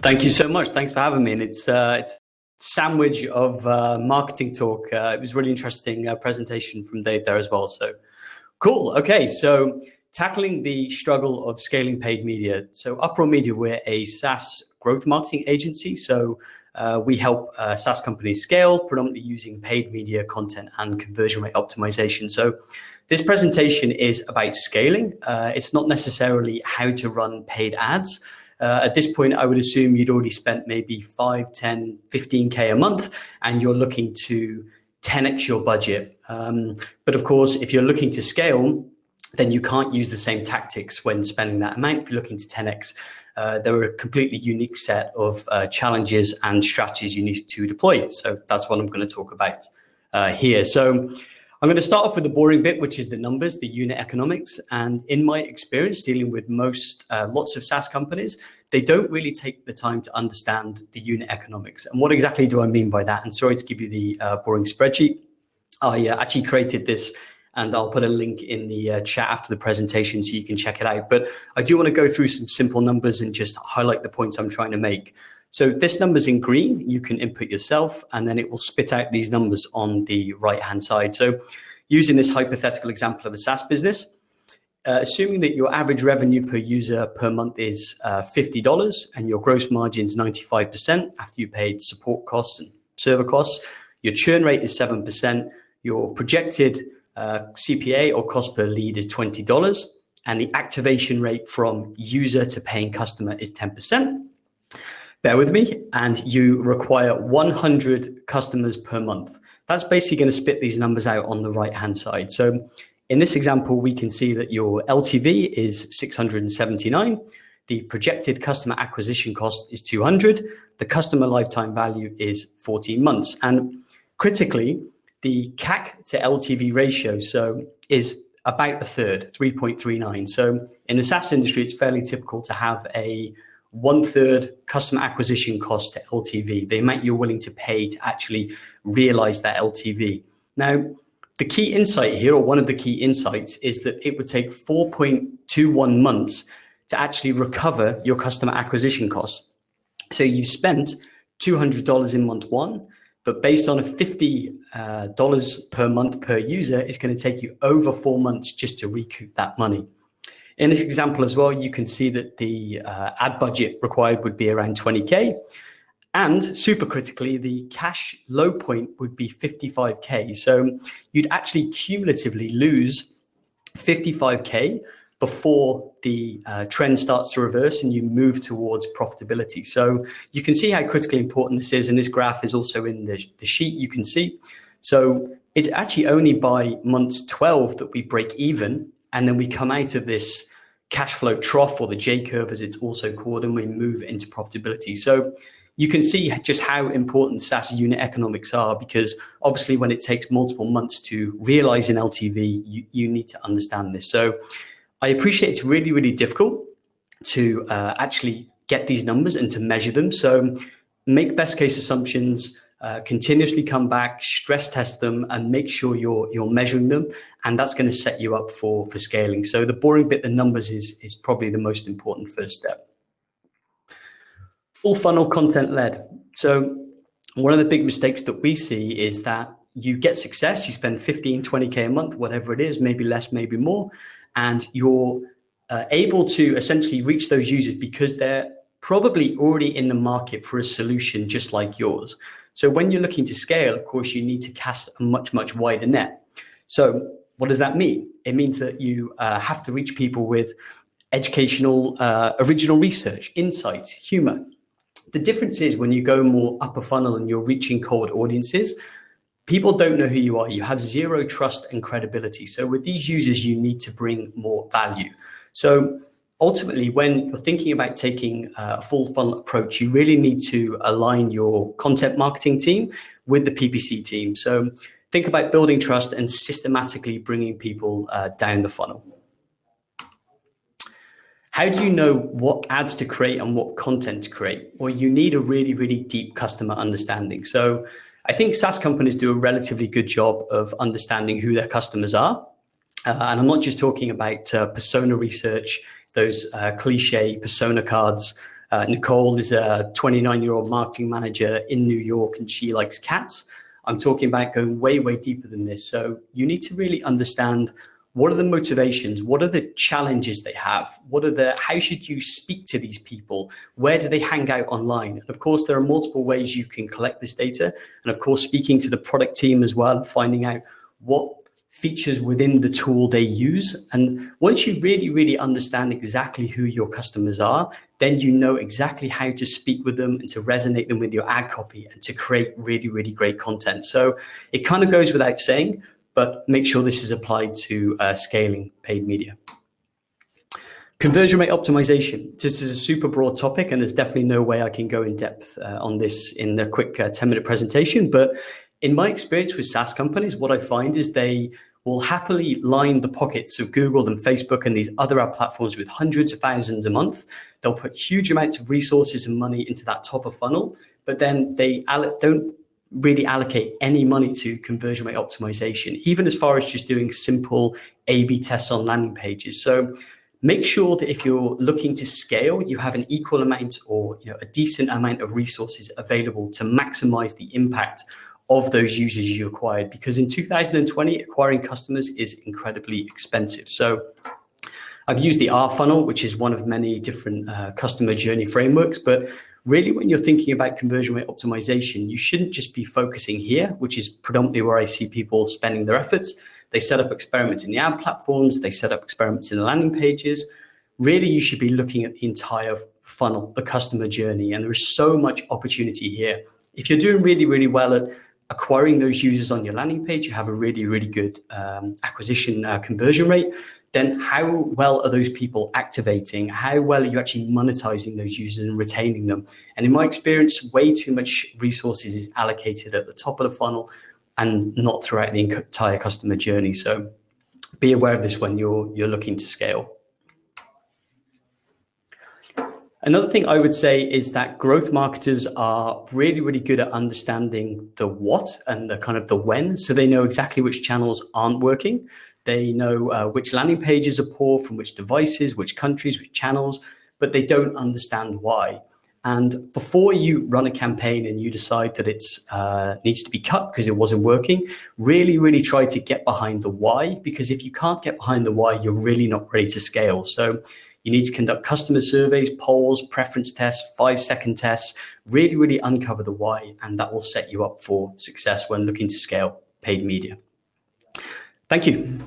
Thank you so much. Thanks for having me. And it's a sandwich of marketing talk. It was really interesting presentation from Dave there as well. So cool. Okay, so tackling the struggle of scaling paid media. So Uproar Media, we're a SaaS growth marketing agency. So we help SaaS companies scale, predominantly using paid media content and conversion rate optimization. So this presentation is about scaling. It's not necessarily how to run paid ads. At this point, I would assume you'd already spent maybe 5, 10, 15K a month, and you're looking to 10x your budget. But of course, if you're looking to scale, then you can't use the same tactics when spending that amount. If you're looking to 10x, there are a completely unique set of challenges and strategies you need to deploy. So that's what I'm going to talk about here. So I'm going to start off with the boring bit, which is the numbers, the unit economics. And in my experience dealing with lots of SaaS companies, they don't really take the time to understand the unit economics. And what exactly do I mean by that? And sorry to give you the boring spreadsheet. I actually created this, and I'll put a link in the chat after the presentation so you can check it out. But I do want to go through some simple numbers and just highlight the points I'm trying to make. So this number's in green, you can input yourself, and then it will spit out these numbers on the right-hand side. So using this hypothetical example of a SaaS business, assuming that your average revenue per user per month is $50 and your gross margin is 95% after you paid support costs and server costs, your churn rate is 7%, your projected CPA or cost per lead is $20, and the activation rate from user to paying customer is 10%. Bear with me, and you require 100 customers per month. That's basically going to spit these numbers out on the right-hand side. So in this example, we can see that your LTV is 679. The projected customer acquisition cost is 200. The customer lifetime value is 14 months. And critically, the CAC to LTV ratio is about a third, 3.39. So in the SaaS industry, it's fairly typical to have a 1/3 customer acquisition cost to LTV, the amount you're willing to pay to actually realize that LTV. Now, the key insight here, or one of the key insights, is that it would take 4.21 months to actually recover your customer acquisition costs. So you spent $200 in month one, but based on a $50 per month per user, it's going to take you over 4 months just to recoup that money. In this example as well, you can see that the ad budget required would be around 20K. And super critically, the cash low point would be 55K. So you'd actually cumulatively lose 55K before the trend starts to reverse and you move towards profitability. So you can see how critically important this is. And this graph is also in the sheet you can see. So it's actually only by months 12 that we break even. And then we come out of this cash flow trough, or the J curve as it's also called, and we move into profitability. So you can see just how important SaaS unit economics are, because obviously when it takes multiple months to realize an LTV, you need to understand this. So I appreciate it's really, really difficult to actually get these numbers and to measure them. So make best case assumptions, continuously come back, stress test them, and make sure you're measuring them. And that's going to set you up for scaling. So the boring bit, the numbers, is probably the most important first step. Full funnel content led. So one of the big mistakes that we see is that you get success, you spend 15, 20K a month, whatever it is, maybe less, maybe more, and you're able to essentially reach those users because they're probably already in the market for a solution just like yours. So when you're looking to scale, of course, you need to cast a much, much wider net. So what does that mean? It means that you have to reach people with educational, original research, insights, humor. The difference is when you go more upper funnel and you're reaching cold audiences, people don't know who you are. You have zero trust and credibility. So with these users, you need to bring more value. So ultimately, when you're thinking about taking a full funnel approach, you really need to align your content marketing team with the PPC team. So think about building trust and systematically bringing people down the funnel. How do you know what ads to create and what content to create? Well, you need a really, really deep customer understanding. So I think SaaS companies do a relatively good job of understanding who their customers are. And I'm not just talking about persona research, those cliche persona cards Nicole is a 29-year-old marketing manager in New York, and she likes cats. I'm talking about going way, way deeper than this. So you need to really understand, what are the motivations? What are the challenges they have? How should you speak to these people? Where do they hang out online? And of course, there are multiple ways you can collect this data. And of course, speaking to the product team as well, finding out what features within the tool they use. And once you really, really understand exactly who your customers are, then you know exactly how to speak with them and to resonate them with your ad copy and to create really, really great content. So it kind of goes without saying, but make sure this is applied to scaling paid media. Conversion rate optimization. This is a super broad topic, and there's definitely no way I can go in depth on this in a quick 10-minute presentation. But in my experience with SaaS companies, what I find is they will happily line the pockets of Google and Facebook and these other ad platforms with hundreds of thousands a month. They'll put huge amounts of resources and money into that top of funnel, but then they don't really allocate any money to conversion rate optimization, even as far as just doing simple A/B tests on landing pages. So make sure that if you're looking to scale, you have an equal amount or a decent amount of resources available to maximize the impact of those users you acquired, because in 2020, acquiring customers is incredibly expensive. So I've used the R funnel, which is one of many different customer journey frameworks, but really when you're thinking about conversion rate optimization, you shouldn't just be focusing here, which is predominantly where I see people spending their efforts. They set up experiments in the ad platforms, they set up experiments in the landing pages. Really, you should be looking at the entire funnel, the customer journey, and there is so much opportunity here. If you're doing really, really well at acquiring those users on your landing page, you have a really, really good acquisition conversion rate, then how well are those people activating? How well are you actually monetizing those users and retaining them? And in my experience, way too much resources is allocated at the top of the funnel and not throughout the entire customer journey. So be aware of this when you're looking to scale. Another thing I would say is that growth marketers are really, really good at understanding the what and the kind of the when. So they know exactly which channels aren't working. They know which landing pages are poor from which devices, which countries, which channels, but they don't understand why. And before you run a campaign and you decide that it needs to be cut because it wasn't working, really, really try to get behind the why, because if you can't get behind the why, you're really not ready to scale. So you need to conduct customer surveys, polls, preference tests, 5-second tests, really, really uncover the why, and that will set you up for success when looking to scale paid media. Thank you.